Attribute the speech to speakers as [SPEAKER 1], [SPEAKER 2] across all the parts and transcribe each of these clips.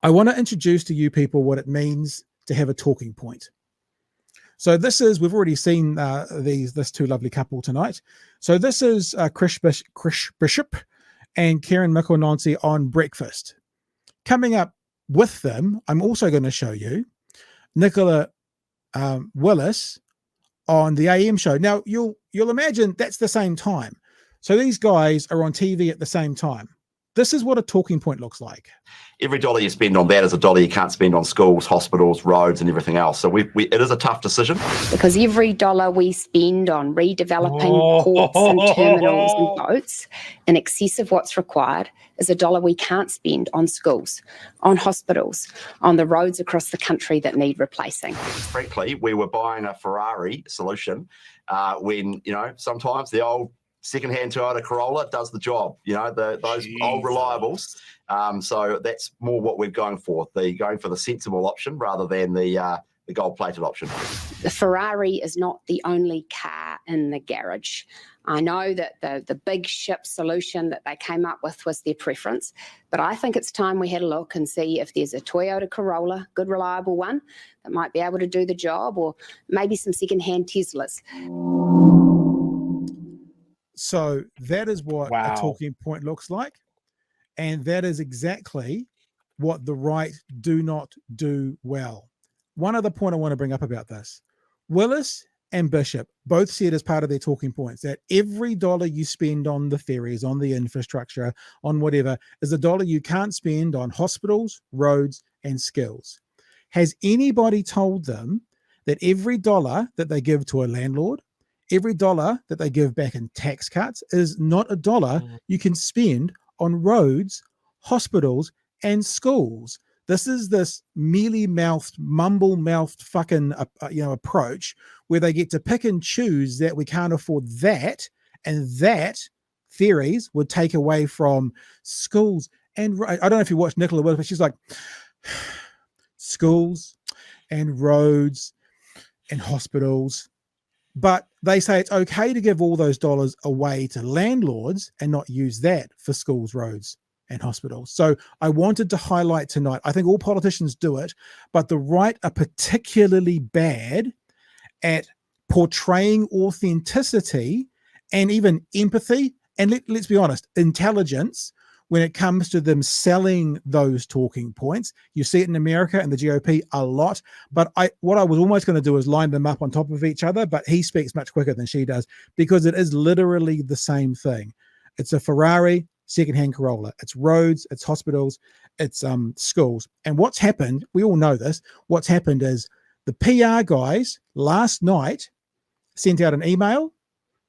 [SPEAKER 1] I want to introduce to you people what it means to have a talking point. So this is, we've already seen this two lovely couple tonight. So this is Chris Bishop and Karen Mikononsi on breakfast. Coming up with them, I'm also going to show you Nicola Willis on the AM show. Now you'll imagine that's the same time. So these guys are on TV at the same time. This is what a talking point looks like.
[SPEAKER 2] Every dollar you spend on that is a dollar you can't spend on schools, hospitals, roads, and everything else. So it is a tough decision.
[SPEAKER 3] Because every dollar we spend on redeveloping ports and terminals and boats in excess of what's required is a dollar we can't spend on schools, on hospitals, on the roads across the country that need replacing.
[SPEAKER 2] Frankly, we were buying a Ferrari solution when, sometimes the old second-hand Toyota Corolla does the job, those old reliables. So that's more what we're going for. Going for the sensible option rather than the gold-plated option.
[SPEAKER 3] The Ferrari is not the only car in the garage. I know that the big ship solution that they came up with was their preference, but I think it's time we had a look and see if there's a Toyota Corolla, good reliable one, that might be able to do the job, or maybe some second-hand Teslas.
[SPEAKER 1] So that is what a talking point looks like. And that is exactly what the right do not do well. One other point I want to bring up about this. Willis and Bishop both said as part of their talking points that every dollar you spend on the ferries, on the infrastructure, on whatever, is a dollar you can't spend on hospitals, roads, and skills. Has anybody told them that every dollar that they give to a landlord, every dollar that they give back in tax cuts is not a dollar you can spend on roads, hospitals, and schools? This is this mealy-mouthed, mumble-mouthed fucking approach where they get to pick and choose that we can't afford that, and that theories would take away from schools. And I don't know if you watched Nicola Willis, but she's like, schools and roads and hospitals. But they say it's okay to give all those dollars away to landlords and not use that for schools, roads, and hospitals. So I wanted to highlight tonight, I think all politicians do it, but the right are particularly bad at portraying authenticity and even empathy, and let's be honest, intelligence when it comes to them selling those talking points. You see it in America and the GOP a lot, but what I was almost going to do is line them up on top of each other, but he speaks much quicker than she does because it is literally the same thing. It's a Ferrari secondhand Corolla. It's roads, it's hospitals, it's schools. And what's happened, we all know this, what's happened is the PR guys last night sent out an email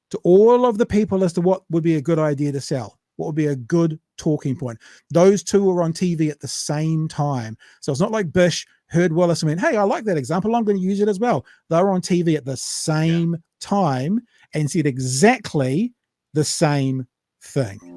[SPEAKER 1] to all of the people as to what would be a good idea to sell. What would be a good talking point? Those two were on TV at the same time. So it's not like Bish heard Willis and went, hey, I like that example, I'm going to use it as well. They were on TV at the same time and said exactly the same thing.